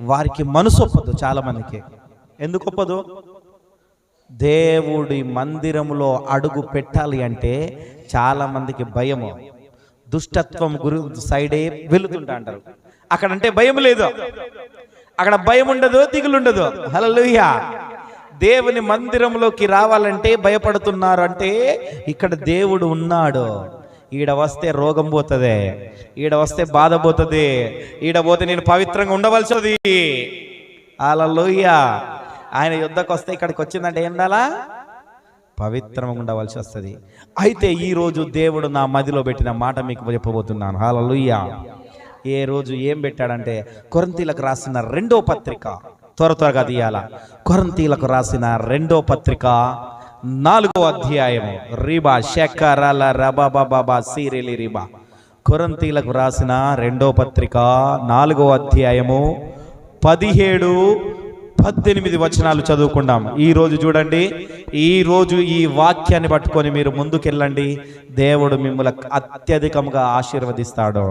వారికి మనసు ఒప్పదు. చాలా మందికి ఎందుకు ఒప్పదు? దేవుడి మందిరములో అడుగు పెట్టాలి అంటే చాలా మందికి భయము, దుష్టత్వం గురి సైడే వెళుతుంటా అంటారు. అక్కడంటే భయం లేదు, అక్కడ భయం ఉండదు, దిగులుండదు. హల్లెలూయా. దేవుని మందిరంలోకి రావాలంటే భయపడుతున్నారు అంటే ఇక్కడ దేవుడు ఉన్నాడు. ఈడ వస్తే రోగం పోతుంది, ఈడ వస్తే బాధ పోతుంది, ఈడ పోతే నేను పవిత్రంగా ఉండవలసింది. హల్లెలూయా. ఆయన యుద్ధకు వస్తే ఇక్కడికి వచ్చిందంటే ఏందాలా? పవిత్రంగా ఉండవలసి వస్తుంది. అయితే ఈరోజు దేవుడు నా మదిలో పెట్టిన మాట మీకు చెప్పబోతున్నాను. హల్లెలూయా. ఏ రోజు ఏం పెట్టాడంటే కొరింథీలకు రాసిన 2వ పత్రిక, త్వరగా తీయాల. కొరింథీలకు రాసిన 2వ పత్రిక 4వ అధ్యాయము. రిబా షెకరల రబబబబా సిరిలి రిబా. కొరింథీలకు రాసిన 2వ పత్రిక 4వ అధ్యాయము 17-18 వచనాలు చదువుకుందాం. ఈ రోజు చూడండి, ఈ రోజు ఈ వాక్యాన్ని పట్టుకొని మీరు ముందుకెళ్ళండి. దేవుడు మిమ్మల్ని అత్యధికంగా ఆశీర్వదిస్తాడు.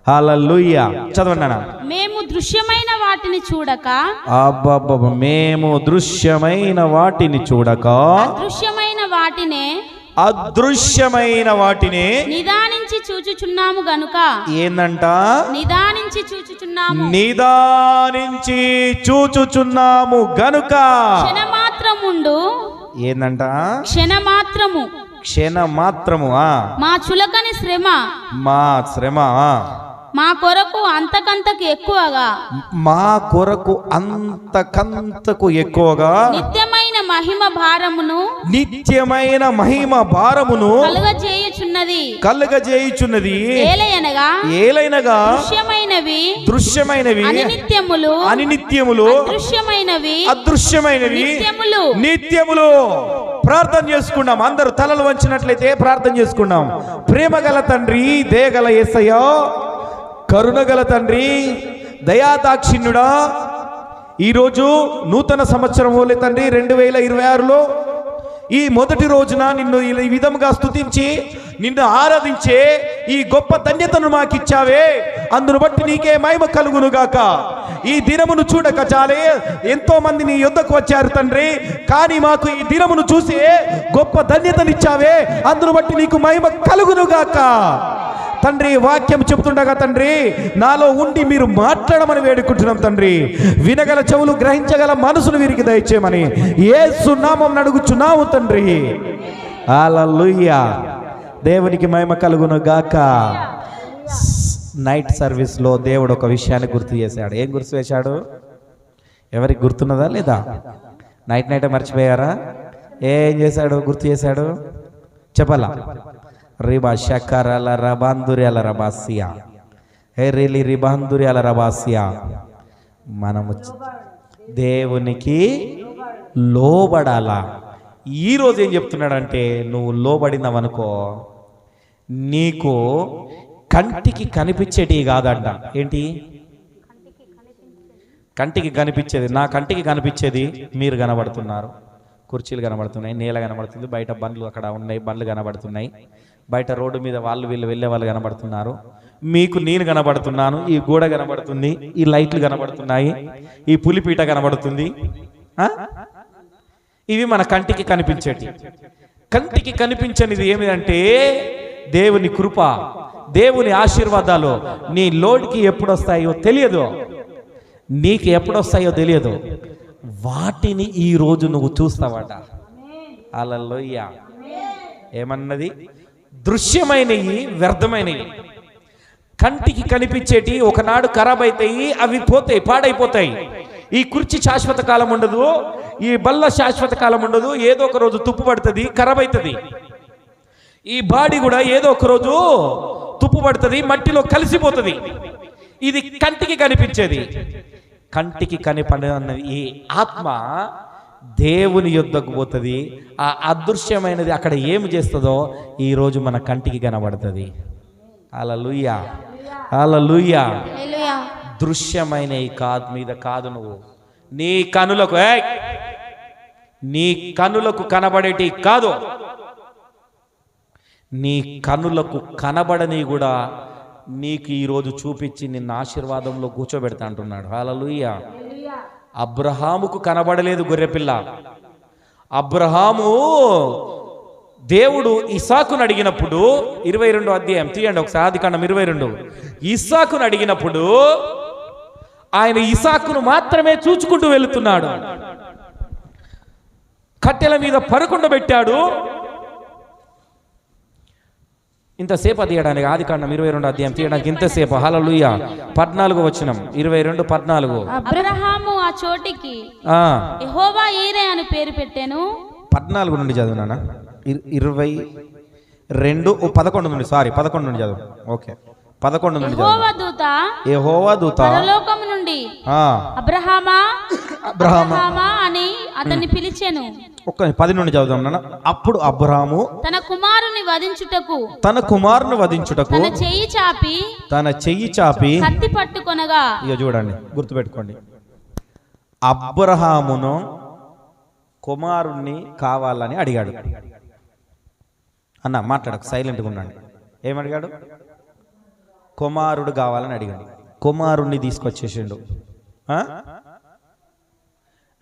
హల్లెలూయా. చదవండి అన్న. మేము దృశ్యమైన వాటిని చూడక, అబ్బబ్బబ్బ, మేము దృశ్యమైన వాటిని చూడక అదృశ్యమైన వాటిని నిదానించి చూచుచున్నాము గనుక. ఏందంట? నిదానించి చూచుచున్నాము గనుక. క్షణమాత్రముండు. ఏందంట? క్షణమాత్రము. మా చులకని శ్రమ, మా కొరకు అంతకంతకు ఎక్కువగా నిత్యమైన మహిమ భారమును కలుగజేయుచున్నది. ఏలైనగా దృశ్యమైనవి అనినిత్యములు, అదృశ్యమైనవి నిత్యములు. ప్రార్థన చేసుకున్నాం. అందరూ తలలు వంచినట్లయితే ప్రార్థన చేసుకున్నాం. ప్రేమగల తండ్రి, దయగల యేసయ్య, కరుణగల తండ్రి, దయాదాక్షిణ్యుడా, ఈరోజు నూతన సంవత్సరం ఓలే తండ్రి 2026లో ఈ మొదటి రోజున నిన్ను ఈ విధంగా స్తుతించి నిన్ను ఆరాధించే ఈ గొప్ప ధన్యతను మాకు ఇచ్చావే, అందును బట్టి నీకే మహిమ కలుగును గాక. ఈ దినమును చూడక చాలే ఎంతో మంది నీ యొద్దకు వచ్చారు తండ్రి, కానీ మాకు ఈ దినమును చూసి గొప్ప ధన్యతనిచ్చావే, అందును బట్టి నీకు మహిమ కలుగును గాక. తండ్రి, వాక్యం చెబుతుండగా తండ్రి నాలో ఉండి మీరు మాట్లాడమని వేడుకుంటున్నాం తండ్రి. వినగల చెవులు, గ్రహించగల మనసును వీరికి దయచేయమని యేసు నామమున అడుగుచున్నాము తండ్రి. హల్లెలూయా. దేవునికి మహిమ కలుగును గాక. నైట్ సర్వీస్లో దేవుడు ఒక విషయాన్ని గుర్తు చేశాడు. ఏం గుర్తు చేశాడు? ఎవరికి గుర్తున్నదా లేదా? నైట్ మర్చిపోయారా? ఏం చేశాడు? గుర్తు చేశాడు, చెప్పాలా? రిబా షకరల రబాందుర్యాల రబాసియా, హెరిలి రిబాందుర్యాల రబాసియా. మనము దేవునికి లోబడాలా. ఈరోజు ఏం చెప్తున్నాడంటే, నువ్వు లోబడినవనుకో నీకు కంటికి కనిపించేటివి కాదంట. ఏంటి కంటికి కనిపించేది? నా కంటికి కనిపించేది మీరు కనబడుతున్నారు, కుర్చీలు కనబడుతున్నాయి, నేల కనబడుతుంది, బయట బండ్లు అక్కడ ఉన్నాయి, బండ్లు కనబడుతున్నాయి, బయట రోడ్డు మీద వీళ్ళు వెళ్ళే వాళ్ళు కనబడుతున్నారు, మీకు నేను కనబడుతున్నాను, ఈ గోడ కనబడుతుంది, ఈ లైట్లు కనబడుతున్నాయి, ఈ పులిపీట కనబడుతుంది. ఇవి మన కంటికి కనిపించేటి. కంటికి కనిపించనిది ఏమిటంటే దేవుని కృప, దేవుని ఆశీర్వాదాలు నీ లోడికి ఎప్పుడు వస్తాయో తెలియదు, నీకు ఎప్పుడు వస్తాయో తెలియదు. వాటిని ఈ రోజు నువ్వు చూస్తావట. హల్లెలూయా. ఏమన్నది? దృశ్యమైనవి, వ్యర్థమైనవి. కంటికి కనిపించేటి ఒకనాడు ఖరాబ్ అవుతాయి, అవి పోతాయి, పాడైపోతాయి. ఈ కుర్చీ శాశ్వత కాలం ఉండదు, ఈ బల్ల శాశ్వత కాలం ఉండదు, ఏదో ఒక రోజు తుప్పు పడుతుంది, ఖరాబ్ అవుతుంది. ఈ బాడీ కూడా ఏదో ఒక రోజు తుప్పు పడుతుంది, మట్టిలో కలిసిపోతుంది. ఇది కంటికి కనిపించేది. కంటికి కనిపడన్నది ఈ ఆత్మ దేవుని యొద్దకు పోతుంది. ఆ అదృశ్యమైనది అక్కడ ఏమి చేస్తుందో ఈరోజు మన కంటికి కనబడుతుంది. హల్లెలూయా, హల్లెలూయా. దృశ్యమైన ఈ మీద కాదు, నువ్వు నీ కనులకు కనబడేటి కాదు, నీ కనులకు కనబడని కూడా నీకు ఈరోజు చూపించి నిన్న ఆశీర్వాదంలో కూర్చోబెడతా అంటున్నాడు. హల్లెలూయా. అబ్రహాముకు కనబడలేదు గొర్రెపిల్ల. అబ్రహాము దేవుడు ఇస్సాకును అడిగినప్పుడు 22వ అధ్యాయం తీయండి ఒకసారి, ఆదికాండం 22. ఇస్సాకును అడిగినప్పుడు ఆయన ఇస్సాకును మాత్రమే చూచుకుంటూ వెళుతున్నాడు. కట్టెల మీద పరుకుండబెట్టాడు. ఇంతసేపు అది తీయడానికి ఆదికాండం 22వ అధ్యాయం తీయడానికి ఇంతసేపు. హల్లెలూయా. 14వ వచనం 22:14. అబ్రహాము ఆ చోటికి యెహోవా ఈరే అని పేరు పెట్టెను. 14 నుండి చదువునా? 11 నుండి చదువు. ఓకే, 11 నుండి యెహోవా దూత పరలోకము నుండి అబ్రహామా అని అతన్ని పిలిచెను. 10 నుండి చదువుదాం నాన్న. అప్పుడు అబ్రహాము తన కుమారుని వధించుటకు తన చెయ్యి చాపి కత్తి పట్టుకొనగా. ఇక చూడండి, గుర్తుపెట్టుకోండి, అబ్రహామును కుమారుణ్ణి కావాలని అడిగాడు. అన్న మాట్లాడకు, సైలెంట్గా ఉండండి. ఏమడిగాడు? కుమారుడు కావాలని అడిగాడు. కుమారుణ్ణి తీసుకొచ్చేసిండు.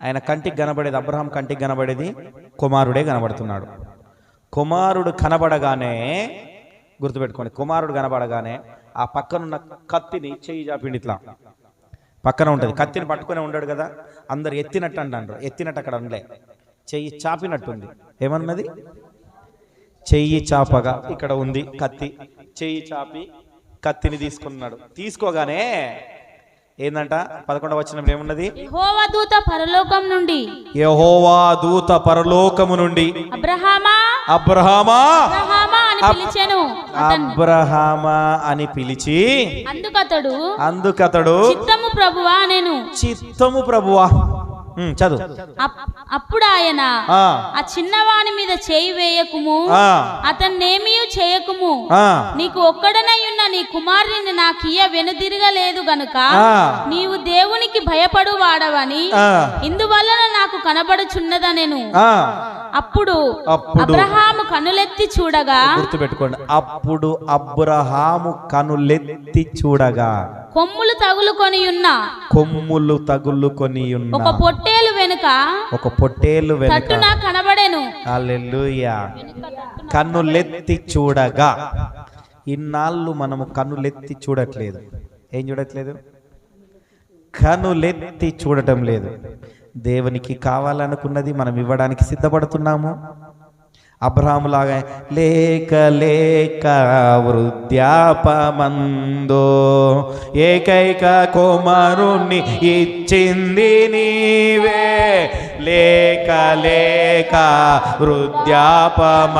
ఆయన కంటికి కనబడేది, అబ్రహాం కంటికి కనబడేది కుమారుడే కనబడుతున్నాడు. కుమారుడు కనబడగానే, గుర్తుపెట్టుకోండి, కుమారుడు కనబడగానే ఆ పక్కనున్న కత్తిని చెయ్యి చాపిండి. ఇట్లా పక్కన ఉంటుంది, కత్తిని పట్టుకునే ఉన్నాడు కదా. అందరు ఎత్తినట్టు అంటారు, ఎత్తినట్టు అక్కడ ఉండలే, చెయ్యి చాపినట్టుంది. ఏమన్నది? చెయ్యి చాపగా ఇక్కడ ఉంది కత్తి. చెయ్యి చాపి కత్తిని తీసుకున్నాడు. తీసుకోగానే ఏందంట? 11వ వచనంలో ఏమున్నది? యెహోవా దూత పరలోకము నుండి అబ్రహామా అని పిలిచి అందుకతడు చిత్తము ప్రభువా చదువు. అప్పుడు ఆయన ఆ చిన్నవాని మీద చేయి వేయకుము, అతన్నేమీ చేయకుము, నీకు ఒక్కడనై ఉన్న నీ కుమారుని నాకియ్య వెనుదిరగలేదు గనుక నీవు దేవునికి భయపడు వాడవని ఇందువలన నాకు కనబడుచున్నదనెను. అప్పుడు అబ్రహాము కనులెత్తి చూడగా, గుర్తుపెట్టుకోండి, అప్పుడు అబ్రహాము కనులెత్తి చూడగా కొమ్ములు తగులుకొని ఉన్న ఒక పొట్టేలు వెనుక తట్టున కనబడెను. హల్లెలూయా. కన్నులెత్తి చూడగా. ఇన్నాళ్ళు మనము కన్నులెత్తి చూడట్లేదు. ఏం చూడట్లేదు? కన్నులెత్తి చూడటం లేదు. దేవునికి కావాలనుకున్నది మనం ఇవ్వడానికి సిద్ధపడుతున్నాము. అబ్రహాములాగా లేక వృద్ధాపమందో ఏకైక కుమారుణ్ణి ఇచ్చింది నీవే. లేక వృద్ధాపమందో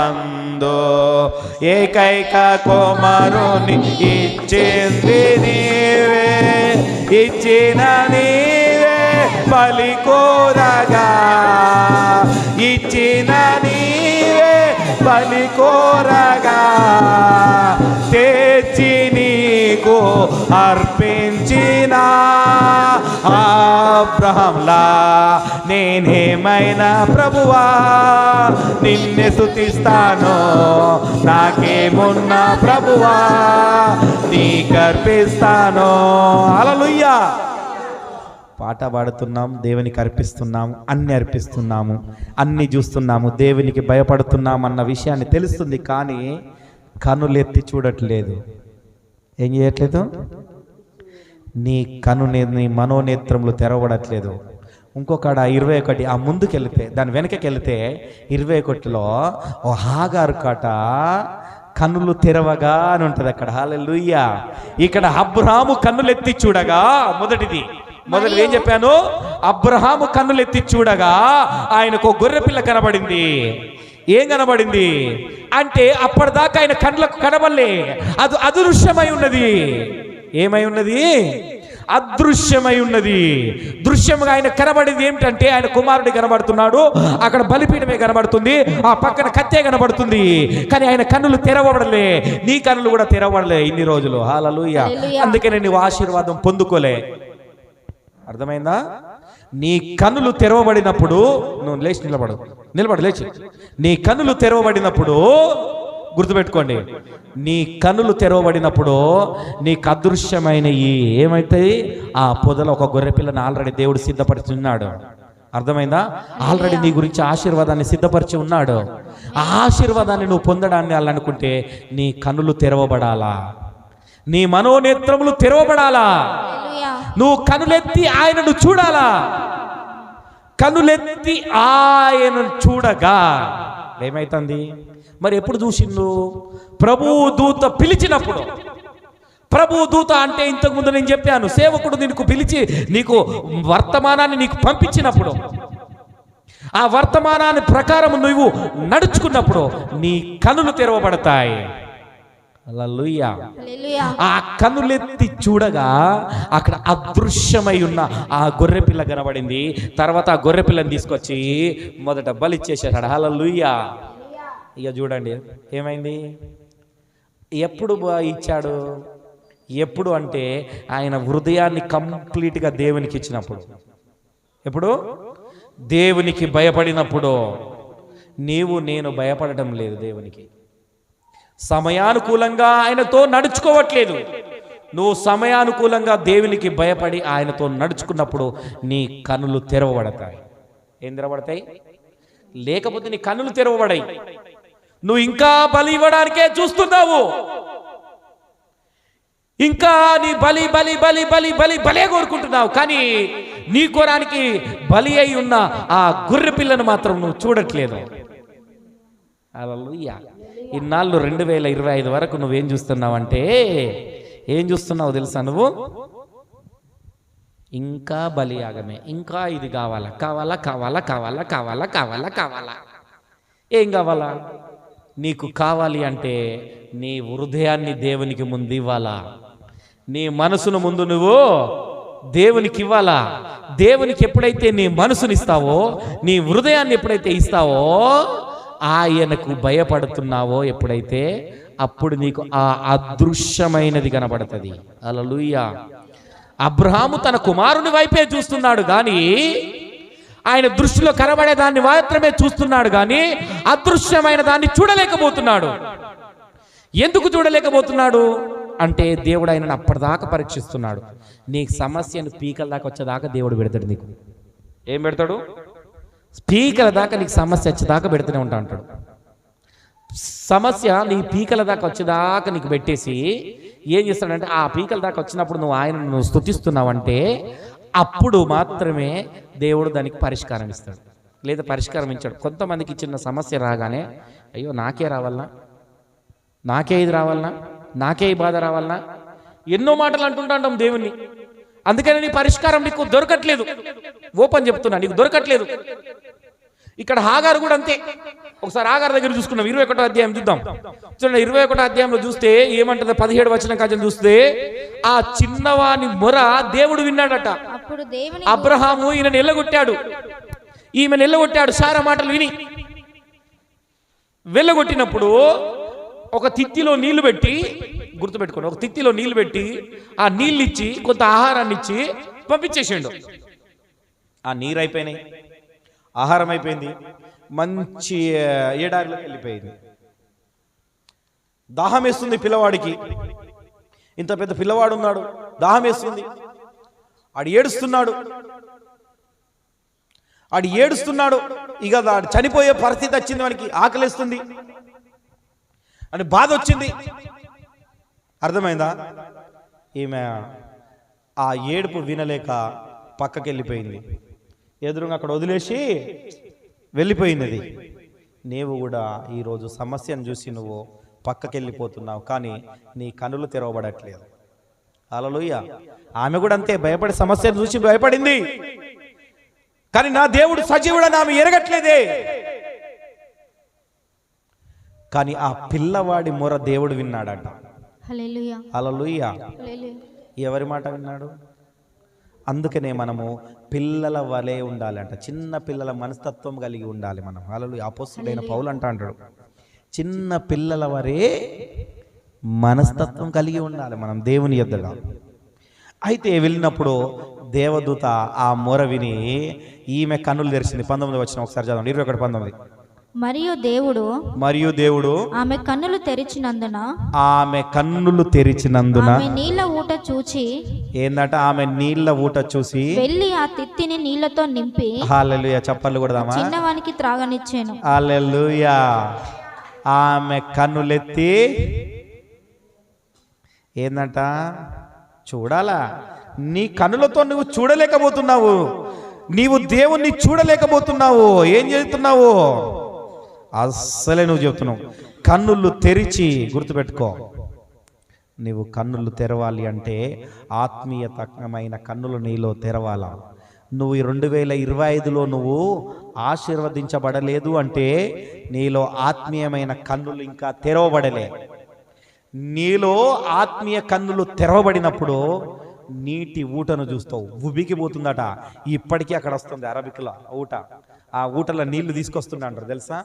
ఏకైక కుమారుణ్ణి ఇచ్చింది నీవే. ఇచ్చిన నీవే బలి కోరగా, ఇచ్చిన నీవే బలి కోరగా, తెచ్చి నీకు అర్పించిన అబ్రహాంలా నేనేమైనా ప్రభువా నిన్నే స్తుతిస్తాను. నాకేమున్నా ప్రభువా నీకర్పిస్తాను. హల్లెలూయా. పాట పాడుతున్నాం, దేవునికి అర్పిస్తున్నాము, అన్ని అర్పిస్తున్నాము, అన్ని చూస్తున్నాము, దేవునికి భయపడుతున్నాం అన్న విషయాన్ని తెలుస్తుంది. కానీ కనులెత్తి చూడట్లేదు. ఏం చేయట్లేదు? నీ నీ మనోనేత్రములు తెరవడట్లేదు. ఇంకొకడ 21, ఆ ముందుకెళ్తే, దాని వెనకకి వెళితే 21లో ఓ హాగారు కాట కన్నులు తెరవగా అని ఉంటుంది అక్కడ. హల్లెలూయా. ఇక్కడ అబ్రహాము కన్నులెత్తి చూడగా, మొదటిది ఏం చెప్పాను? అబ్రహాము కన్నులెత్తి చూడగా ఆయనకు గొర్రెపిల్ల కనబడింది. ఏం కనబడింది అంటే అప్పటిదాకా ఆయన కళ్ళకు కనబడలే, అది అదృశ్యమై ఉన్నది. ఏమై ఉన్నది? అదృశ్యమై ఉన్నది. దృశ్యముగా ఆయన కనబడింది ఏమిటంటే ఆయన కుమారుడు కనబడుతున్నాడు, అక్కడ బలిపీఠమే కనబడుతుంది, ఆ పక్కన కత్తే కనబడుతుంది. కానీ ఆయన కన్నులు తెరవబడలే. నీ కన్నులు కూడా తెరవబడలే ఇన్ని రోజులు. హల్లెలూయా. అందుకనే నువ్వు ఆశీర్వాదం పొందుకోలే. అర్థమైందా? నీ కన్నులు తెరవబడినప్పుడు నువ్వు లేచి నిలబడు లేచి. నీ కన్నులు తెరవబడినప్పుడు గుర్తుపెట్టుకోండి, నీ కనులు తెరవబడినప్పుడు నీకు అదృశ్యమైన ఏమైతాయి, ఆ పొదలో ఒక గొర్రె పిల్లని ఆల్రెడీ దేవుడు సిద్ధపరుచున్నాడు. అర్థమైందా? ఆల్రెడీ నీ గురించి ఆశీర్వాదాన్ని సిద్ధపరిచి ఉన్నాడు. ఆ ఆశీర్వాదాన్ని నువ్వు పొందడాన్ని అనుకుంటే నీ కనులు తెరవబడాలా, నీ మనోనేత్రములు తెరవబడాలా, నువ్వు కనులెత్తి ఆయనను చూడాలా. కనులెత్తి ఆయనను చూడగా ఏమైతుంది మరి? ఎప్పుడు చూసిండు? ప్రభు దూత పిలిచినప్పుడు. ప్రభు దూత అంటే ఇంతకుముందు నేను చెప్పాను, సేవకుడు నీకు పిలిచి నీకు వర్తమానాన్ని నీకు పంపించినప్పుడు, ఆ వర్తమానాన్ని ప్రకారం నువ్వు నడుచుకున్నప్పుడు నీ కనులు తెరవబడతాయి. హల్లెలూయా. ఆ కనులెత్తి చూడగా అక్కడ అదృశ్యమై ఉన్న ఆ గొర్రె పిల్ల కనబడింది. తర్వాత ఆ గొర్రె పిల్లని తీసుకొచ్చి మొదట బలిచ్చేసాడు. హల్లెలూయా. ఇక చూడండి ఏమైంది. ఎప్పుడు ఇచ్చాడు? ఎప్పుడు అంటే ఆయన హృదయాన్ని కంప్లీట్గా దేవునికి ఇచ్చినప్పుడు. ఎప్పుడు? దేవునికి భయపడినప్పుడు. నీవు నేను భయపడటం లేదు దేవునికి. సమయానుకూలంగా ఆయనతో నడుచుకోవట్లేదు. నువ్వు సమయానుకూలంగా దేవునికి భయపడి ఆయనతో నడుచుకున్నప్పుడు నీ కనులు తెరవబడతాయి. ఏం తెరవబడతాయి? లేకపోతే నీ కనులు తెరవబడాయి. నువ్వు ఇంకా బలి ఇవ్వడానికే చూస్తున్నావు. ఇంకా నీ బలి బలి బలి బలి బలి బలే కోరుకుంటున్నావు. కానీ నీ కోరానికి బలి అయి ఉన్న ఆ గొర్రె పిల్లను మాత్రం నువ్వు చూడట్లేదు. హల్లెలూయా. ఇన్నాళ్ళు 2025 వరకు నువ్వేం చూస్తున్నావంటే, ఏం చూస్తున్నావు తెలుసా? నువ్వు ఇంకా బలియాగమే, ఇంకా ఇది కావాలా కావాలా కావాలా కావాలా కావాలా కావాలా కావాలా. ఏం కావాలా? నీకు కావాలి అంటే నీ హృదయాన్ని దేవునికి ముందు ఇవ్వాలా, నీ మనసును ముందు నువ్వు దేవునికి ఇవ్వాలా. దేవునికి ఎప్పుడైతే నీ మనసుని ఇస్తావో, నీ హృదయాన్ని ఎప్పుడైతే ఇస్తావో, ఆయనకు భయపడుతున్నావో ఎప్పుడైతే, అప్పుడు నీకు ఆ అదృశ్యమైనది కనబడుతుంది. హల్లెలూయా. అబ్రహాము తన కుమారుని వైపే చూస్తున్నాడు కానీ, ఆయన దృష్టిలో కనబడే దాన్ని మాత్రమే చూస్తున్నాడు కానీ అదృశ్యమైన దాన్ని చూడలేకపోతున్నాడు. ఎందుకు చూడలేకపోతున్నాడు అంటే దేవుడు ఆయనను అప్పటిదాకా పరీక్షిస్తున్నాడు. నీ సమస్యను పీకల దాకా వచ్చేదాకా దేవుడు పెడతాడు. నీకు ఏం పెడతాడు? పీకల దాకా నీకు సమస్య వచ్చేదాకా పెడుతూనే ఉంటా అంటాడు. సమస్య నీ పీకల దాకా వచ్చేదాకా నీకు పెట్టేసి ఏం చేస్తాడంటే, ఆ పీకల దాకా వచ్చినప్పుడు నువ్వు ఆయనను స్తుతిస్తున్నావంటే అప్పుడు మాత్రమే దేవుడు దానికి పరిష్కారం ఇస్తాడు. లేదా పరిష్కారం ఇచ్చాడు. కొంతమందికి చిన్న సమస్య రాగానే, అయ్యో నాకే రావాలనా, నాకే ఇది రావాలనా, నాకే ఈ బాధ రావాలనా, ఎన్నో మాటలు అంటుంటాం దేవుణ్ణి. అందుకని నీ పరిష్కారం నీకు దొరకట్లేదు. ఓపెన్ చెప్తున్నా, నీకు దొరకట్లేదు. ఇక్కడ హాగారు కూడా అంతే. ఒకసారి హాగారు దగ్గర చూసుకున్నాం. 21వ అధ్యాయం చూద్దాం. చూడండి, 21వ అధ్యాయంలో చూస్తే ఏమంటుంది? 17 వచనం కాజలు చూస్తే, ఆ చిన్నవాని మొర దేవుడు విన్నాడట. అబ్రహాము ఈయన ఎల్లగొట్టాడు, ఈమెను ఎల్లగొట్టాడు. సారా మాటలు విని వెళ్ళగొట్టినప్పుడు ఒక తిత్తిలో నీళ్లు పెట్టి, గుర్తుపెట్టుకోండి, ఒక తిత్తిలో నీళ్లు పెట్టి ఆ నీళ్ళు ఇచ్చి కొంత ఆహారాన్ని ఇచ్చి పంపించేసిండు. ఆ నీరు అయిపోయినాయి, ఆహారం అయిపోయింది, మంచి ఏడారిలోకి వెళ్ళిపోయింది. దాహం వేస్తుంది పిల్లవాడికి. ఇంత పెద్ద పిల్లవాడు ఉన్నాడు, దాహం వేస్తుంది. ఆడు ఏడుస్తున్నాడు. ఇక చనిపోయే పరిస్థితి వచ్చింది. వానికి ఆకలిస్తుంది అని బాధ వచ్చింది. అర్థమైందా? ఈమె ఆ ఏడుపు వినలేక పక్కకి వెళ్ళిపోయింది. ఎదురుగా అక్కడ వదిలేసి వెళ్ళిపోయినది. నీవు కూడా ఈరోజు సమస్యను చూసి నువ్వు పక్కకి వెళ్ళిపోతున్నావు, కానీ నీ కనులు తెరవబడట్లేదు. హల్లెలూయా. ఆమె కూడా అంతే, భయపడి సమస్యను చూసి భయపడింది, కానీ నా దేవుడు సజీవుడని ఆమె ఎరగట్లేదే. కానీ ఆ పిల్లవాడి మొర దేవుడు విన్నాడట. హల్లెలూయా. హల్లెలూయా. ఎవరి మాట విన్నాడు? అందుకనే మనము పిల్లల వలె ఉండాలంట. చిన్న పిల్లల మనస్తత్వం కలిగి ఉండాలి మనం. హల్లెలూయా. అపోస్తలుడైన పౌలు అంటాడు, చిన్న పిల్లల వలె మనస్తత్వం కలిగి ఉండాలి మనం దేవుని యొద్దగా. అయితే వెళ్ళినప్పుడు దేవదూత ఆ మొర విని ఈమె కన్నులు తెరిచింది. 19 వచ్చిన ఒకసారి చదవండి. 21:19. మరియు దేవుడు ఆమె కన్నులు తెరిచినందున ఆమె నీళ్ల ఊట చూచి ఏందట? ఆమె నీళ్ల ఊట చూసి వెళ్ళి ఆ తిత్తిని నీళ్లతో నింపి హల్లెలూయా చప్పట్లు కొడదామా? చిన్నవానికి త్రాగనిచ్చాను. హల్లెలూయా. ఆమె కన్నులెత్తి ఏందంట? చూడాలా? నీ కన్నులతో నువ్వు చూడలేకపోతున్నావు, నీవు దేవుణ్ణి చూడలేకపోతున్నావు. ఏం చేస్తున్నావు? అస్సలే నువ్వు చెప్తున్నావు. కన్నులు తెరిచి, గుర్తుపెట్టుకో, నీవు కన్నులు తెరవాలి అంటే ఆత్మీయతమైన కన్నులు నీలో తెరవాలా. నువ్వు 2025లో నువ్వు ఆశీర్వదించబడలేదు అంటే నీలో ఆత్మీయమైన కన్నులు ఇంకా తెరవబడలే. నీలో ఆత్మీయ కన్నులు తెరవబడినప్పుడు నీటి ఊటను చూస్తావు. ఉబికిపోతుందట. ఇప్పటికీ అక్కడ వస్తుంది అరబిక్లో ఊట. ఆ ఊటలో నీళ్లు తీసుకొస్తుండ అంటారు తెలుసా?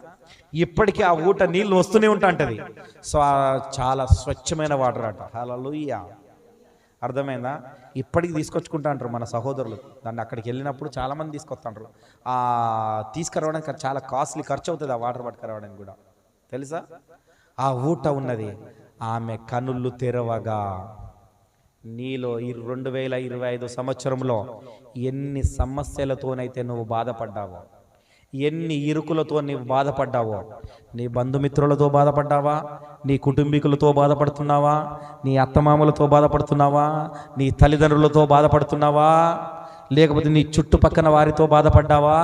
ఇప్పటికీ ఆ ఊట నీళ్లు వస్తూనే ఉంటాంటది. సో చాలా స్వచ్ఛమైన వాటర్ అట. హల్లెలూయా. అర్థమైందా? ఇప్పటికి తీసుకొచ్చుకుంటా అంటారు మన సహోదరులు. దాన్ని అక్కడికి వెళ్ళినప్పుడు చాలామంది తీసుకొస్తుంటారు. తీసుకురావడానికి చాలా కాస్ట్లీ ఖర్చు అవుతుంది ఆ వాటర్ పట్టుకురావడానికి కూడా, తెలుసా? ఆ ఊట ఉన్నది. ఆమె కనులు తెరవగా నీలో ఈ 2025 సంవత్సరంలో ఎన్ని సమస్యలతోనైతే నువ్వు బాధపడ్డావో, ఎన్ని ఇరుకులతో నీవు బాధపడ్డావో, నీ బంధుమిత్రులతో బాధపడ్డావా, నీ కుటుంబీకులతో బాధపడుతున్నావా, నీ అత్తమామలతో బాధపడుతున్నావా, నీ తల్లిదండ్రులతో బాధపడుతున్నావా, లేకపోతే నీ చుట్టుపక్కన వారితో బాధపడ్డావా,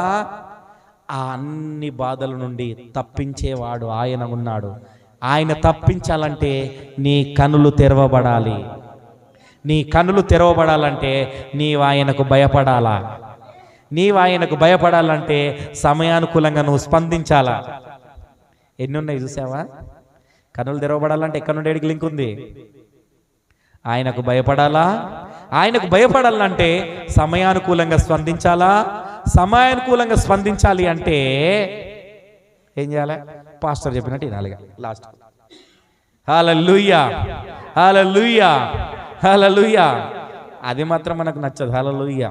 ఆ అన్ని బాధల నుండి తప్పించేవాడు ఆయన ఉన్నాడు. ఆయన తప్పించాలంటే నీ కనులు తెరవబడాలి. నీ కనులు తెరవబడాలంటే నీవు ఆయనకు భయపడాలా. నీవు ఆయనకు భయపడాలంటే సమయానుకూలంగా నువ్వు స్పందించాలా. ఎన్ని ఉన్నాయి చూసావా? కనులు తెరవబడాలంటే ఎక్కడ నుండి ఎడికి లింక్ ఉంది? ఆయనకు భయపడాలా. ఆయనకు భయపడాలంటే సమయానుకూలంగా స్పందించాలా. సమయానుకూలంగా స్పందించాలి అంటే ఏం చేయాలి? పాస్టర్ చెప్పినట్టు వినాలిగా లాస్ట్. హల్లెలూయా, హల్లెలూయా, హల్లెలూయా. అది మాత్రం మనకు నచ్చదు. హల్లెలూయా.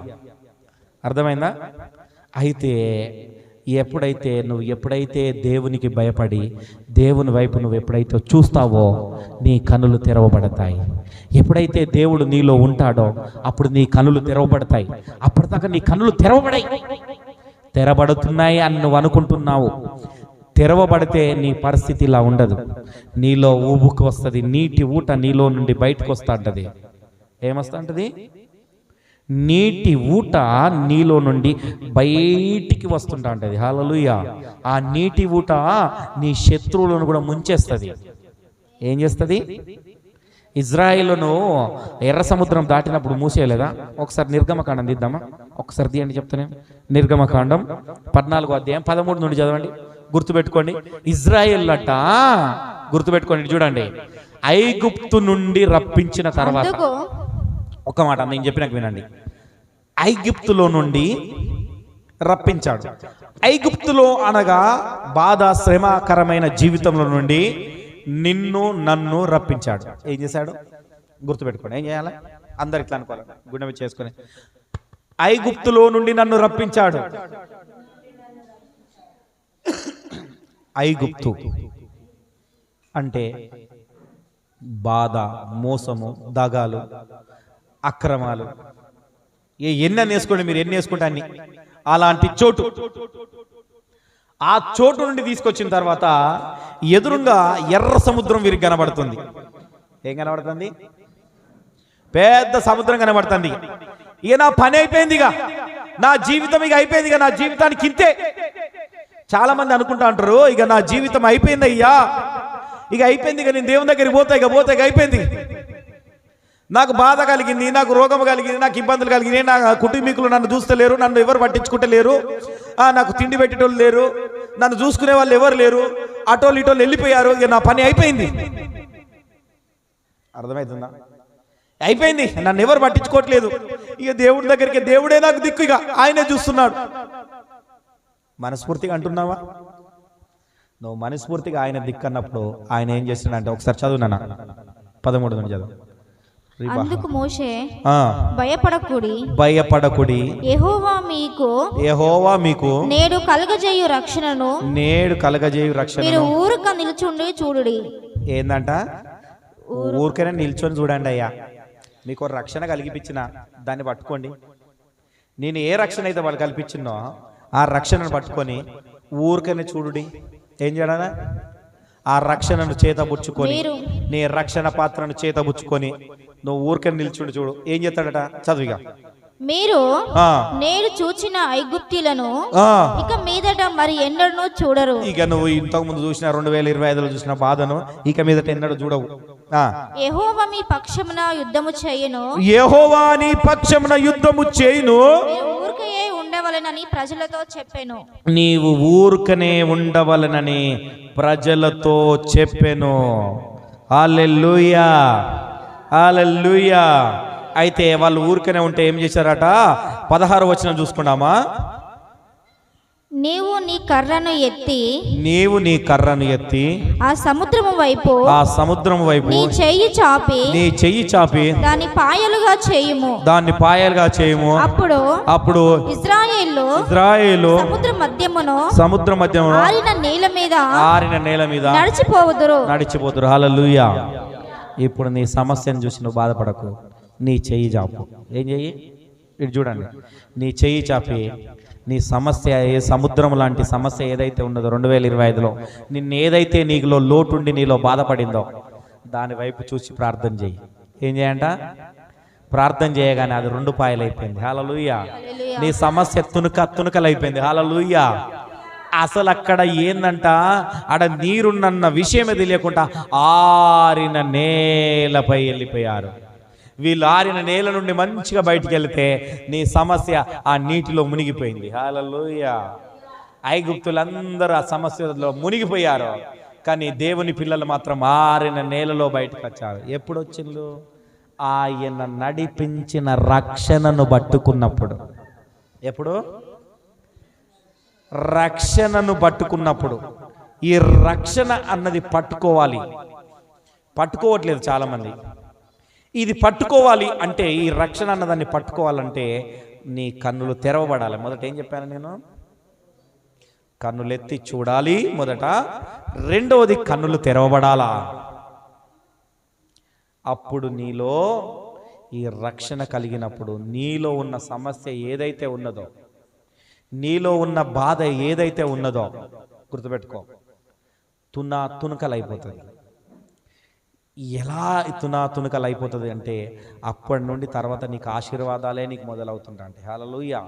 అర్థమైందా? అయితే ఎప్పుడైతే దేవునికి భయపడి దేవుని వైపు నువ్వు ఎప్పుడైతే చూస్తావో నీ కనులు తెరవబడతాయి. ఎప్పుడైతే దేవుడు నీలో ఉంటాడో అప్పుడు నీ కనులు తెరవబడతాయి. అప్పటిదాకా నీ కనులు తెరబడుతున్నాయి అని నువ్వు అనుకుంటున్నావు. తెరవబడితే నీ పరిస్థితి ఇలా ఉండదు. నీలో ఊబుకు వస్తుంది. నీటి ఊట నీలో నుండి బయటకు వస్తా ఉంటుంది. ఏమొస్తా ఉంటుంది? నీటి ఊట నీలో నుండి బయటికి వస్తుంటా ఉంటుంది. హల్లెలూయా. ఆ నీటి ఊట నీ శత్రువులను కూడా ముంచేస్తుంది. ఏం చేస్తుంది? ఇజ్రాయిలును ఎర్ర సముద్రం దాటినప్పుడు మూసేయలేదా? ఒకసారి నిర్గమకాండం తీద్దామా? ఒకసారి తీయండి చెప్తానే. నిర్గమకాండం 14వ అధ్యాయం 13 నుండి చదవండి. గుర్తుపెట్టుకోండి. ఇజ్రాయిల్ అట, గుర్తుపెట్టుకోండి, చూడండి. ఐగుప్తు నుండి రప్పించిన తర్వాత, ఒక మాట నేను చెప్పినాక వినండి. ఐగుప్తులో నుండి రప్పించాడు. ఐగుప్తులో అనగా బాధ శ్రమకరమైన జీవితంలో నుండి నిన్ను నన్ను రప్పించాడు. ఏం చేశాడు? గుర్తుపెట్టుకోండి. ఏం చేయాలి? అందరు ఇట్లా అనుకోవాలి, గుండె చేసుకొని. ఐగుప్తులో నుండి నన్ను రప్పించాడు. ఐగుప్తు అంటే బాధ, మోసము, దగాలు, అక్రమాలు, ఎన్ని వేసుకోండి మీరు, ఎన్ని వేసుకుంటే అన్ని. అలాంటి చోటు. ఆ చోటు నుండి తీసుకొచ్చిన తర్వాత ఎదురుగా ఎర్ర సముద్రం వీరికి కనబడుతుంది. ఏం కనబడుతుంది? పెద్ద సముద్రం కనబడుతుంది. ఇక నా పని అయిపోయింది, ఇక నా జీవితం ఇక అయిపోయింది, ఇక నా జీవితానికి ఇంతే. చాలా మంది అనుకుంటా అంటారు, ఇక నా జీవితం అయిపోయింది అయ్యా, ఇక అయిపోయింది, ఇక నేను దేవుని దగ్గరికి పోతా, ఇక అయిపోయింది. నాకు బాధ కలిగింది, నాకు రోగం కలిగింది, నాకు ఇబ్బందులు కలిగినాయి, నా కుటుంబీకులు నన్ను చూస్తలేరు, నన్ను ఎవరు పట్టించుకుంటలేరు, నాకు తిండి పెట్టేటోళ్ళు లేరు, నన్ను చూసుకునే వాళ్ళు ఎవరు లేరు, అటోళ్ళు ఇటోళ్ళు వెళ్ళిపోయారు, ఇక నా పని అయిపోయింది. అర్థమవుతుందా? అయిపోయింది, నన్ను ఎవరు పట్టించుకోవట్లేదు, ఇక దేవుడి దగ్గరికి, దేవుడే నాకు దిక్కు, ఇక ఆయనే చూస్తున్నాడు. మనస్ఫూర్తిగా అంటున్నావా? నువ్వు మనస్ఫూర్తిగా ఆయన దిక్కు అన్నప్పుడు ఆయన ఏం చేస్తున్నాడంటే, ఒకసారి చదువు నాన్న, 13 నుండి చదువు. అందుకు మోషే ఆ, భయపడకుడి, యెహోవా మీకు నేడు కలగజేయు రక్షణను మీరు ఊరక నిల్చుండి చూడుడి. ఏందంట? ఊరికైనా నిల్చొని చూడండి అయ్యా, మీకు రక్షణ కలిగిపించిన దాన్ని పట్టుకోండి. నేను ఏ రక్షణ అయితే వాళ్ళు కల్పించినో ఆ రక్షణను పట్టుకొని ఊరికైనా చూడుడి. ఏం చేయడా? ఆ రక్షణను చేతబుచ్చుకొని, నీ రక్షణ పాత్రను చేతబుచ్చుకొని నువ్వు ఊరికైనా నిల్చుండి చూడు. ఏం చేస్తాడట? చదువుగా, మీరు నేడు చూచిన ఐగుప్తీలను ఇక మీదట మరి ఎన్నడూ చూడరు. ఇక నువ్వు ఇంతకు ముందు చూసిన 2025లో చూసిన బాధను ఇక మీదట ఎన్నడూ చూడవు. యెహోవా మీ పక్షమున యుద్ధము చేయును, యెహోవా నీ పక్షమున యుద్ధము చేయును. ఊరికయే ఉండవలెనని ప్రజలతో చెప్పెను. నీవు ఊరికనే ఉండవలనని ప్రజలతో చెప్పెను. హల్లెలూయా, హల్లెలూయా. అయితే వాళ్ళు ఊరికనే ఉంటే ఏం చేశారట? 16వ వచనం చూసుకున్నామా? నీవు నీ కర్రను ఎత్తి ఆ సముద్రము వైపు నీ చెయ్యి చాపి దాన్ని పాయలుగా చేయుము. అప్పుడు ఇశ్రాయేలు సముద్ర మధ్యమును ఆరిన నేల మీద నడిచిపోదురు. హల్లెలూయా. ఇప్పుడు నీ సమస్యను చూసి నువ్వు బాధపడకు, నీ చెయ్యి చాపు. ఏం చెయ్యి? ఇటు చూడండి, నీ చెయ్యి చాపి నీ సమస్య, ఏ సముద్రం లాంటి సమస్య ఏదైతే ఉన్నదో 2025లో నిన్ను ఏదైతే నీలో లోటుండి నీలో బాధపడిందో దాని వైపు చూసి ప్రార్థన చెయ్యి. ఏం చేయంట? ప్రార్థన చేయగానే అది 2 పాయలు అయిపోయింది. హల్లెలూయా. నీ సమస్య తునకలైపోయింది. హల్లెలూయా. అసలు అక్కడ ఏందంట? ఆడ నీరున్న విషయమే తెలియకుండా ఆరిన నేలపై వెళ్ళిపోయారు. వీళ్ళు ఆరిన నేల నుండి మంచిగా బయటికి వెళ్తే నీ సమస్య ఆ నీటిలో మునిగిపోయింది. హల్లెలూయా. ఐగుప్తులందరూ ఆ సమస్యలో మునిగిపోయారు, కానీ దేవుని పిల్లలు మాత్రం ఆరిన నేలలో బయటకు వచ్చారు. ఎప్పుడు వచ్చిండ్రు? ఆయన నడిపించిన రక్షణను పట్టుకున్నప్పుడు. ఎప్పుడు? రక్షణను పట్టుకున్నప్పుడు. ఈ రక్షణ అన్నది పట్టుకోవట్లేదు చాలామంది. ఇది పట్టుకోవాలి అంటే, ఈ రక్షణ అన్నదాన్ని పట్టుకోవాలంటే నీ కన్నులు తెరవబడాలి. మొదట ఏం చెప్పాను నేను? కన్నులెత్తి చూడాలి మొదట. రెండవది కన్నులు తెరవబడాలా. అప్పుడు నీలో ఈ రక్షణ కలిగినప్పుడు నీలో ఉన్న సమస్య ఏదైతే ఉన్నదో, నీలో ఉన్న బాధ ఏదైతే ఉన్నదో గుర్తుపెట్టుకో, తునకలైపోతుంది. ఎలా తునకలైపోతుంది అంటే అప్పటి నుండి తర్వాత నీకు ఆశీర్వాదాలే నీకు మొదలవుతుంటా. అంటే హల్లెలూయా.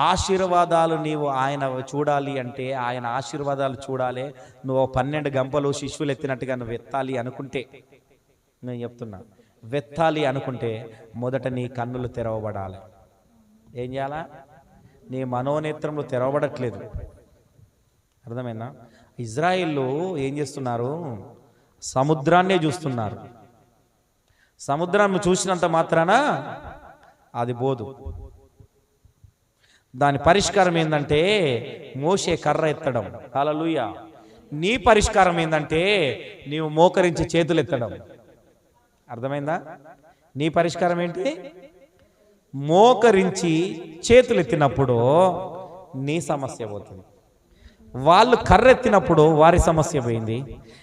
ఆశీర్వాదాలు నీవు ఆయన చూడాలి అంటే, ఆయన ఆశీర్వాదాలు చూడాలి. నువ్వు 12 గంపలు శిశువులు ఎత్తినట్టుగా నువ్వు ఎత్తాలి అనుకుంటే, నేను చెప్తున్నా, వెత్తాలి అనుకుంటే మొదట నీ కన్నులు తెరవబడాలి. ఏం చేయాలా? నీ మనోనేత్రములు తెరవబడట్లేదు. అర్థమైందా? ఇజ్రాయిల్లో ఏం చేస్తున్నారు? సముద్రాన్నే చూస్తున్నారు. సముద్రాన్ని చూసినంత మాత్రాన అది పోదు. దాని పరిష్కారం ఏంటంటే మోషే కర్ర ఎత్తడం. హల్లెలూయా. నీ పరిష్కారం ఏంటంటే నీవు మోకరించి చేతులు ఎత్తడం. అర్థమైందా? నీ పరిష్కారం ఏంటి? మోకరించి చేతులు ఎత్తినప్పుడు నీ సమస్య పోతుంది. వాళ్ళు కర్రెత్తినప్పుడు వారి సమస్య పోయింది.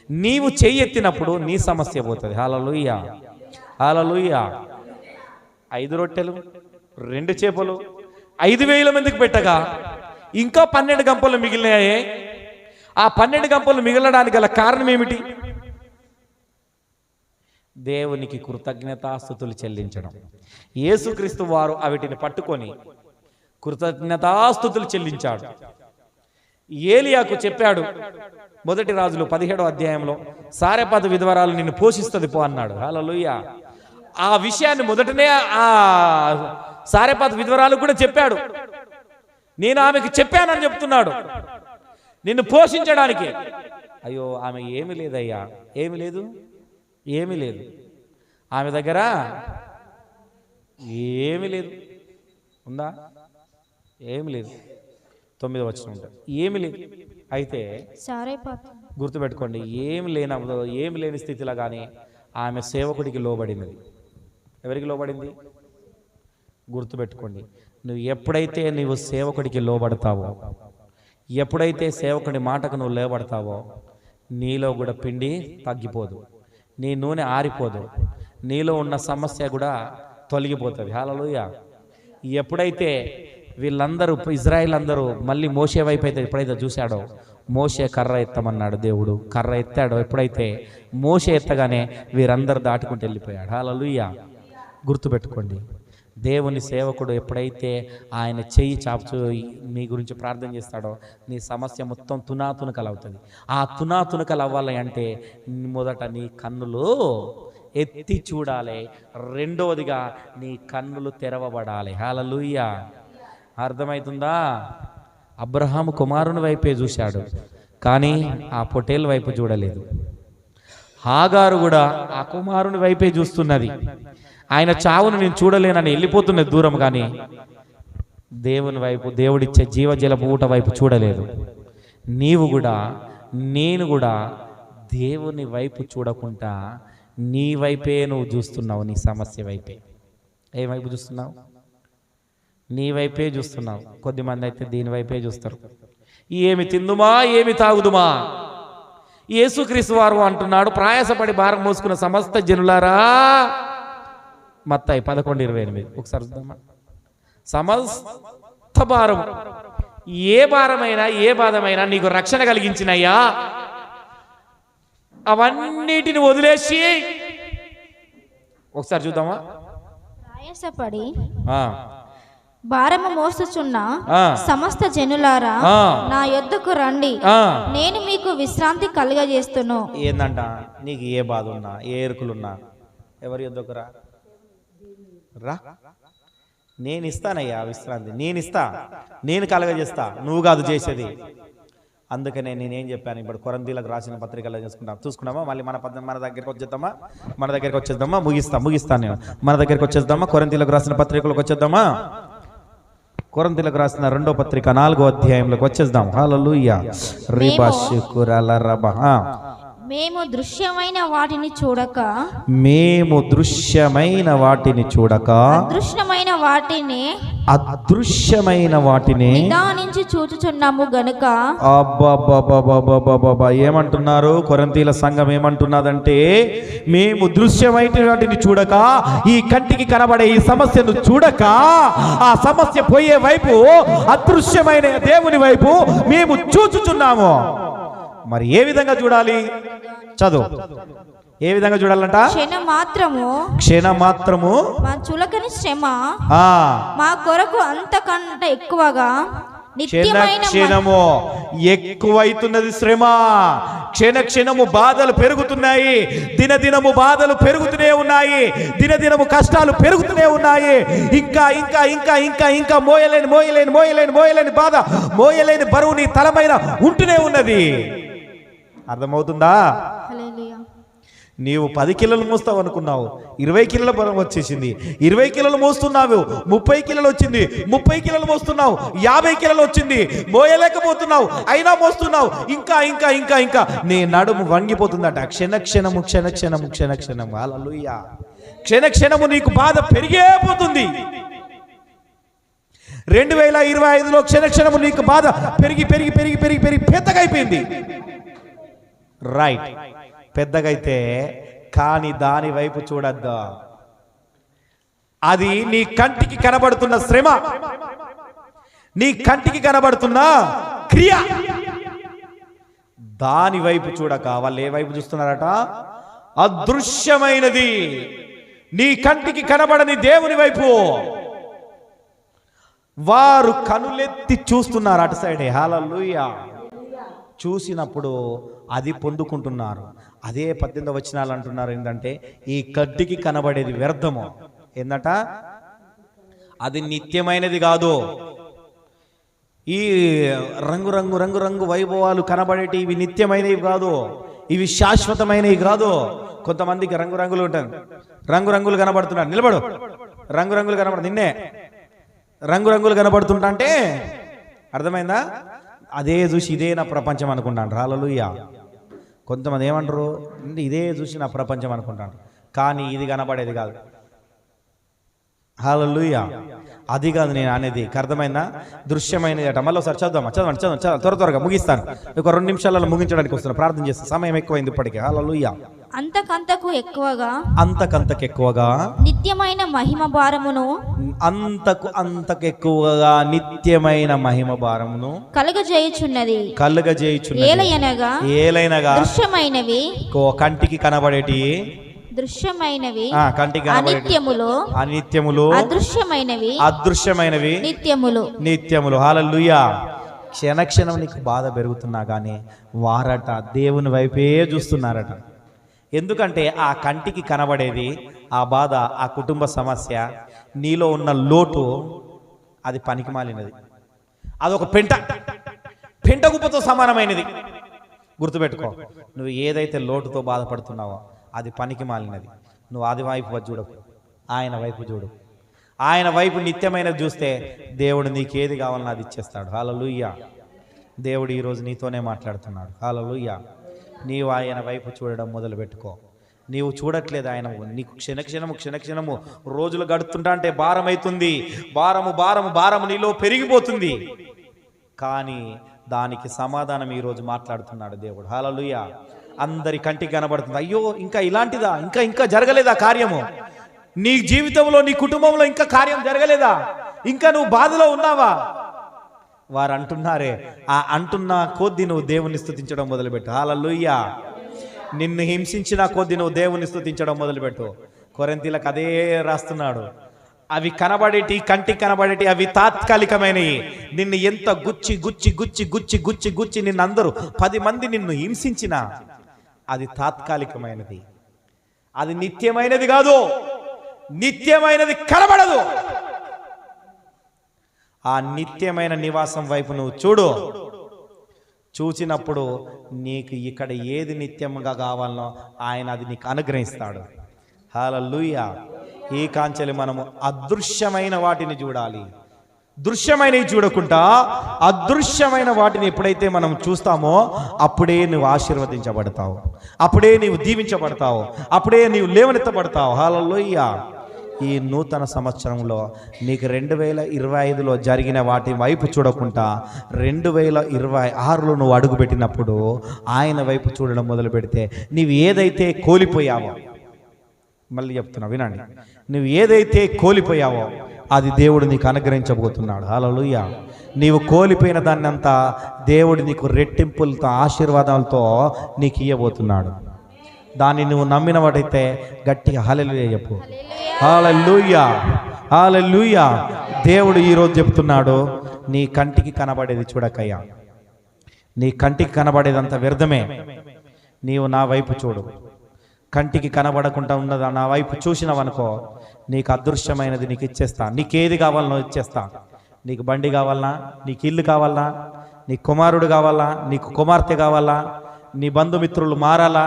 నీవు చెయ్యి ఎత్తినప్పుడు నీ సమస్య పోతుంది. హల్లెలూయా, హల్లెలూయా. 5 రొట్టెలు 2 చేపలు 5,000 మందికి పెట్టగా ఇంకా 12 గంపలు మిగిలినాయే. ఆ 12 గంపలు మిగలడానికి గల కారణం ఏమిటి? దేవునికి కృతజ్ఞతాస్తుతులు చెల్లించడం. యేసుక్రీస్తు వారు అవిటిని పట్టుకొని కృతజ్ఞతాస్తుతులు చెల్లించాడు. ఏలియాకు చెప్పాడు, 1 రాజులు 17వ అధ్యాయంలో, సారెపాతు విధవరాలు నిన్ను పోషిస్తుంది పో అన్నాడు. హల్లెలూయా. ఆ విషయాన్ని మొదటనే ఆ సారెపాతు విధవరాలు కూడా చెప్పాడు. నేను ఆమెకు చెప్పానని చెప్తున్నాడు, నిన్ను పోషించడానికి. అయ్యో, ఆమె ఏమీ లేదయ్యా, ఏమి లేదు, ఏమీ లేదు. ఆమె దగ్గర ఏమీ లేదు. ఉందా? ఏమి లేదు. 9వ వచనం ఉంటుంది, ఏమి లేదు. అయితే గుర్తుపెట్టుకోండి, ఏమి లేని స్థితిలో కానీ ఆమె సేవకుడికి లోబడినది. ఎవరికి లోబడింది? గుర్తుపెట్టుకోండి, నువ్వు ఎప్పుడైతే నీవు సేవకుడికి లోబడతావో, ఎప్పుడైతే సేవకుడి మాటకు నువ్వు లోబడతావో, నీలో కూడా పిండి తగ్గిపోదు, నీ నూనె ఆరిపోదు, నీలో ఉన్న సమస్య కూడా తొలగిపోతుంది. హల్లెలూయా. ఎప్పుడైతే వీళ్ళందరూ ఇజ్రాయిల్ అందరూ మళ్ళీ మోషే వైపు అయితే ఎప్పుడైతే చూశాడో, మోషే కర్ర ఎత్తమన్నాడు దేవుడు, కర్ర ఎత్తాడో, ఎప్పుడైతే మోషే ఎత్తగానే వీరందరూ దాటుకుంటూ వెళ్ళిపోయాడు. హల్లెలూయా. గుర్తుపెట్టుకోండి, దేవుని సేవకుడు ఎప్పుడైతే ఆయన చెయ్యి చాపుచూ మీ గురించి ప్రార్థన చేస్తాడో, నీ సమస్య మొత్తం తునాతునకలు అవుతుంది. ఆ తునాతునకలు అవ్వాలి అంటే మొదట నీ కన్నులు ఎత్తి చూడాలి, రెండవదిగా నీ కన్నులు తెరవబడాలి. హల్లెలూయా. అర్థమవుతుందా? అబ్రహాము కుమారుని వైపే చూశాడు, కానీ ఆ పొటేల్ వైపు చూడలేదు. హాగారు కూడా ఆ కుమారుని వైపే చూస్తున్నది. ఆయన చావును నేను చూడలేనని వెళ్ళిపోతున్నది దూరం, కానీ దేవుని వైపు, దేవుడిచ్చే జీవజలపు ఊట వైపు చూడలేదు. నీవు కూడా, నేను కూడా దేవుని వైపు చూడకుండా నీ వైపే నువ్వు చూస్తున్నావు, నీ సమస్య వైపే. ఏ వైపు చూస్తున్నావు? నీ వైపే చూస్తున్నావు. కొద్దిమంది అయితే దీని వైపే చూస్తారు. ఏమి తిందుమా, ఏమి తాగుదుమా? యేసుక్రీస్తు వారు అంటున్నాడు, ప్రయాసపడి భారం మోసుకున్న సమస్త జనులారా, మత్తయి 11:28. ఒకసారి చూద్దామా? సమస్త భారం, ఏ భారమైనా ఏ బాధమైనా నీకు రక్షణ కలిగించినయ్యా, అవన్నిటిని వదిలేసి ఒకసారి చూద్దామా? ప్రయాసపడి భారము మోసుచున్న సమస్త జనులారా, నా యొద్దకు రండి, నేను మీకు విశ్రాంతి కలుగజేస్తును. ఏందంట? నీకు ఏ బాధ ఉన్నా, ఏ ఎరుకులున్నా ఎవరి యొద్దకు రా, నేను ఇస్తానయ్యా విశ్రాంతి, నేను ఇస్తా, నేను కలగజేస్తా, నువ్వు కాదు చేసేది. అందుకనే నేనేం చెప్పాను, ఇప్పుడు కొరంథీలకు రాసిన పత్రికలో చూసుకున్నామా? మళ్ళీ మన దగ్గరికి వచ్చేద్దామా? ముగిస్తాను నేను. మన దగ్గరికి వచ్చేద్దామా? కొరంథీలకు రాసిన పత్రికలకు వచ్చేద్దామా? కొరంథీలకు రాసిన 2వ పత్రిక 4వ అధ్యాయంలోకి వచ్చేద్దాం. హల్లెలూయా. మేము దృశ్యమైన వాటిని చూడక అదృశ్యమైన వాటిని నిదానించి చూచుచున్నాము గనుక. ఏమంటున్నారు కొరింథీల సంఘం? ఏమంటున్నదంటే, మేము దృశ్యమైన వాటిని చూడక, ఈ కంటికి కనబడే ఈ సమస్యను చూడక, ఆ సమస్య పోయే వైపు, అదృశ్యమైన దేవుని వైపు మేము చూచుచున్నాము. మరి ఏ విధంగా చూడాలి? చదువు. ఏ విధంగా చూడాలంట? క్షణమాత్రము మా చులకని శ్రమ మా కొరకు అంతకంటే ఎక్కువగా క్షణము ఎక్కువైతున్నది శ్రమ. క్షణము బాధలు పెరుగుతున్నాయి, దినదినము బాధలు పెరుగుతూనే ఉన్నాయి, దినదినము కష్టాలు పెరుగుతూనే ఉన్నాయి. ఇంకా ఇంకా ఇంకా ఇంకా ఇంకా మోయలేని బాధ, మోయలేని బరువు నీ తలమైన ఉంటూనే ఉన్నది. అర్థమవుతుందా? నీవు 10 కిలోలు మోస్తావు అనుకున్నావు, 20 కిలోల బరువు వచ్చేసింది. 20 కిలోలు మోస్తున్నావు, 30 కిలోలు వచ్చింది. 30 కిలోలు మోస్తున్నావు, 50 కిలోలు వచ్చింది. మోయలేకపోతున్నావు, అయినా మోస్తున్నావు. ఇంకా ఇంకా ఇంకా ఇంకా నీ నడుము వంగిపోతుందట. క్షణక్షణము. హల్లెలూయా. క్షణక్షణము నీకు బాధ పెరిగే పోతుంది. 2025లో క్షణక్షణము నీకు బాధ పెరిగి పెరిగి పెరిగి పెరిగి పెరిగి పెద్దగైపోయింది. రైట్, పెద్దగైతే, కానీ దాని వైపు చూడద్దా. అది నీ కంటికి కనబడుతున్న శ్రమ, నీ కంటికి కనబడుతున్న క్రియ, దాని వైపు చూడక వాళ్ళు ఏ వైపు చూస్తున్నారట? అదృశ్యమైనది, నీ కంటికి కనబడని దేవుని వైపు వారు కనులెత్తి చూస్తున్నారు. అటు సైడే. హల్లెలూయా. చూసినప్పుడు అది పొందుకుంటున్నారు. అదే 18వ వచనాలు అంటున్నారు ఏంటంటే, ఈ కంటికి కనబడేది వ్యర్థము. ఏందట? అది నిత్యమైనది కాదు. ఈ రంగు వైభవాలు కనబడేటి ఇవి నిత్యమైనవి కాదు, ఇవి శాశ్వతమైనవి కాదు. కొంతమందికి రంగులు ఉంటుంది, రంగులు కనబడుతున్నారు. నిలబడు. రంగులు కనబడు. నిన్నే రంగులు కనబడుతుంటా అంటే అర్థమైందా? అదే చూసి ఇదే నా ప్రపంచం అనుకుంటాను. హల్లెలూయా. కొంతమంది ఏమంటారు, ఇదే చూసి నా ప్రపంచం అనుకుంటాను, కానీ ఇది కనబడేది కాదు. హల్లెలూయా. అది కాదు నేను అనేది, అర్థమైందా? దృశ్యమైనది అట. మళ్ళీ ఒకసారి చదవండి, త్వరగా ముగిస్తాను. ఒక 2 నిమిషాలలో ముగించడానికి వస్తున్నాను, ప్రార్థన చేస్తాను, సమయం ఎక్కువైంది ఇప్పటికే. హల్లెలూయా. అంతకంతకు ఎక్కువగా నిత్యమైన మహిమ భారమును నిత్యమైన మహిమ భారమును కలుగజేయుచున్నది. ఏలయనగా దృశ్యమైనవి కంటికి కనబడేటి, కంటికి అనిత్యములు, అదృశ్యమైనవి నిత్యములు. హల్లెలూయా. క్షణక్షణం నీకు బాధ పెరుగుతున్నా కానీ వారట దేవుని వైపే చూస్తున్నారట. ఎందుకంటే ఆ కంటికి కనబడేది, ఆ బాధ, ఆ కుటుంబ సమస్య, నీలో ఉన్న లోటు, అది పనికిమాలినది. అదొక పెంట గుప్పతో సమానమైనది. గుర్తుపెట్టుకో, నువ్వు ఏదైతే లోటుతో బాధపడుతున్నావో అది పనికిమాలినది. నువ్వు అది వైపు చూడకు, ఆయన వైపు చూడు. ఆయన వైపు నిత్యమైనది చూస్తే దేవుడు నీకేది కావాలన్నా అది ఇచ్చేస్తాడు. హల్లెలూయా. దేవుడు ఈరోజు నీతోనే మాట్లాడుతున్నాడు. హల్లెలూయా. నీవు ఆయన వైపు చూడడం మొదలు పెట్టుకో. నీవు చూడట్లేదు ఆయన, నీకు క్షణక్షణము రోజులు గడుతుంటా అంటే భారమవుతుంది. భారము నీలో పెరిగిపోతుంది. కానీ దానికి సమాధానం ఈరోజు మాట్లాడుతున్నాడు దేవుడు. హల్లెలూయా. అందరి కంటికి కనబడుతుంది, అయ్యో ఇంకా ఇలాంటిదా, ఇంకా జరగలేదా కార్యము నీ జీవితంలో, నీ కుటుంబంలో ఇంకా కార్యం జరగలేదా, ఇంకా నువ్వు బాధలో ఉన్నావా? వారు అంటున్నారే, ఆ అంటున్న కొద్దీ నువ్వు దేవుని స్తుతించడం మొదలుపెట్టు. హల్లెలూయా. నిన్ను హింసించిన కొద్దీ నువ్వు దేవుని స్తుతించడం మొదలుపెట్టు. కొరింథీలకు అదే రాస్తున్నాడు. అవి కనబడేటి, కంటికి కనబడేటి, అవి తాత్కాలికమైనవి. నిన్ను ఎంత గుచ్చి నిన్ను అందరూ 10 మంది నిన్ను హింసించిన, అది తాత్కాలికమైనది. అది నిత్యమైనది కాదు. నిత్యమైనది కనబడదు. ఆ నిత్యమైన నివాసం వైపు నువ్వు చూడు. చూసినప్పుడు నీకు ఇక్కడ ఏది నిత్యంగా కావాలనో ఆయన అది నీకు అనుగ్రహిస్తాడు. హల్లెలూయా. ఈ కాంచెలు మనము అదృశ్యమైన వాటిని చూడాలి. దృశ్యమైనవి చూడకుండా అదృశ్యమైన వాటిని ఎప్పుడైతే మనం చూస్తామో అప్పుడే నువ్వు ఆశీర్వదించబడతావు, అప్పుడే నీవు దీవించబడతావు, అప్పుడే నీవు లేవనెత్తబడతావు. హల్లెలూయా. ఈ నూతన సంవత్సరంలో నీకు 2025లో జరిగిన వాటి వైపు చూడకుండా 2026లో నువ్వు అడుగుపెట్టినప్పుడు ఆయన వైపు చూడడం మొదలు పెడితే నీవు ఏదైతే కోల్పోయావో, మళ్ళీ చెప్తున్నా వినండి, నువ్వు ఏదైతే కోల్పోయావో అది దేవుడు నీకు అనుగ్రహించబోతున్నాడు. హల్లెలూయా. నీవు కోల్పోయిన దాన్ని అంతా దేవుడు నీకు రెట్టింపులతో, ఆశీర్వాదాలతో నీకు ఇయ్యబోతున్నాడు. దాన్ని నువ్వు నమ్మిన వాడైతే గట్టిగా హల్లెలూయా చెప్పు. హల్లెలూయా, హల్లెలూయా. దేవుడు ఈరోజు చెప్తున్నాడు, నీ కంటికి కనబడేది చూడకయ్యా. నీ కంటికి కనబడేదంతా వ్యర్థమే. నీవు నా వైపు చూడు. కంటికి కనబడకుండా ఉన్నదా నా వైపు చూసినవనుకో, నీకు అదృశ్యమైనది నీకు ఇచ్చేస్తా. నీకేది కావాలనో ఇచ్చేస్తా. నీకు బండి కావాలనా, నీకు ఇల్లు కావాలనా, నీకు కుమారుడు కావాలా, నీకు కుమార్తె కావాలా, నీ బంధుమిత్రులు మారాలా,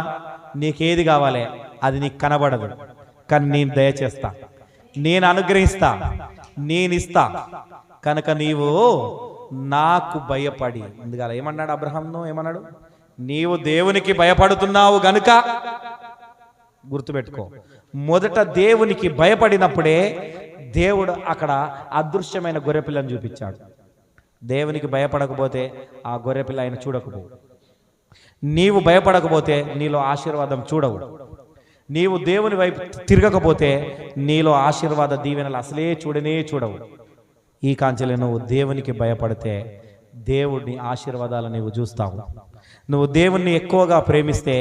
నీకేది కావాలి అది నీకు కనబడదు. కానీ నేను దయచేస్తా, నేను అనుగ్రహిస్తా, నేను ఇస్తా. కనుక నీవు నాకు భయపడి, ఎందుకలా ఏమన్నాడు అబ్రహాంను, ఏమన్నాడు? నీవు దేవునికి భయపడుతున్నావు గనుక, గుర్తుపెట్టుకో, మొదట దేవునికి భయపడినప్పుడే దేవుడు అక్కడ అదృశ్యమైన గొర్రెపిల్లని చూపించాడు. దేవునికి భయపడకపోతే ఆ గొర్రెపిల్ల ఆయన చూడకపో. నీవు భయపడకపోతే నీలో ఆశీర్వాదం చూడవు. నీవు దేవుని వైపు తిరగకపోతే నీలో ఆశీర్వాద దీవెనలు అసలే చూడవు. ఈ కాంచెలో నువ్వు దేవునికి భయపడితే దేవుడిని ఆశీర్వాదాలు నీవు చూస్తావు. నువ్వు దేవుణ్ణి ఎక్కువగా ప్రేమిస్తే,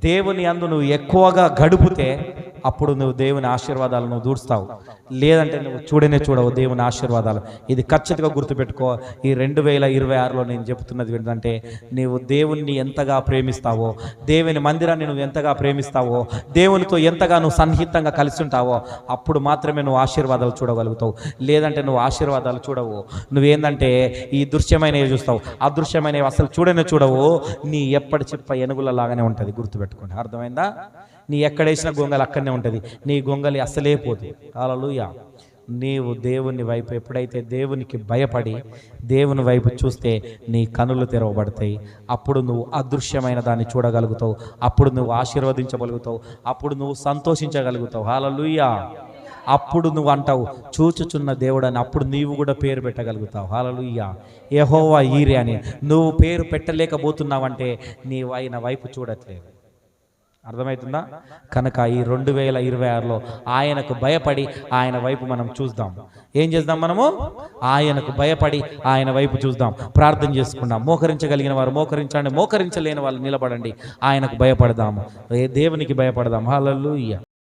దేవుని యందు నువ్వు ఎక్కువగా గడిపితే అప్పుడు నువ్వు దేవుని ఆశీర్వాదాలు నువ్వు దూడుస్తావు. లేదంటే నువ్వు చూడవు దేవుని ఆశీర్వాదాలు. ఇది ఖచ్చితంగా గుర్తుపెట్టుకో. ఈ 2026లో నేను చెప్తున్నది ఏంటంటే, నీవు దేవుణ్ణి ఎంతగా ప్రేమిస్తావో, దేవుని మందిరాన్ని నువ్వు ఎంతగా ప్రేమిస్తావో, దేవునితో ఎంతగా నువ్వు సన్నిహితంగా కలిసి ఉంటావో అప్పుడు మాత్రమే నువ్వు ఆశీర్వాదాలు చూడగలుగుతావు. లేదంటే నువ్వు ఆశీర్వాదాలు చూడవు. నువ్వేందంటే ఈ దృశ్యమైనవి చూస్తావు, అదృశ్యమైనవి అసలు చూడవు. నీ ఎప్పటి చిప్ప ఎనుగుల లాగానే ఉంటుంది. గుర్తుపెట్టుకోండి. అర్థమైందా? నీ ఎక్కడేసిన గొంగలి అక్కడనే ఉంటుంది. నీ గొంగలి అసలే పోదు. హల్లెలూయా. నీవు దేవుని వైపు ఎప్పుడైతే దేవునికి భయపడి దేవుని వైపు చూస్తే నీ కనులు తెరవబడతాయి. అప్పుడు నువ్వు అదృశ్యమైన దాన్ని చూడగలుగుతావు. అప్పుడు నువ్వు ఆశీర్వదించగలుగుతావు. అప్పుడు నువ్వు సంతోషించగలుగుతావు. హల్లెలూయా. అప్పుడు నువ్వు అంటావు చూచుచున్న దేవుడు అని. అప్పుడు నీవు కూడా పేరు పెట్టగలుగుతావు. హల్లెలూయా. యెహోవా ఈరే అని నువ్వు పేరు పెట్టలేకపోతున్నావంటే నీవు ఆయన వైపు చూడట్లేదు. అర్థమవుతుందా? కనుక ఈ 2026లో ఆయనకు భయపడి ఆయన వైపు మనం చూద్దాం. ఏం చేద్దాం? మనము ఆయనకు భయపడి ఆయన వైపు చూద్దాం. ప్రార్థన చేసుకుందాం. మోకరించగలిగిన వారు మోకరించండి, మోకరించలేని వాళ్ళు నిలబడండి. ఆయనకు భయపడదాము, దేవునికి భయపడదాం. హల్లెలూయా.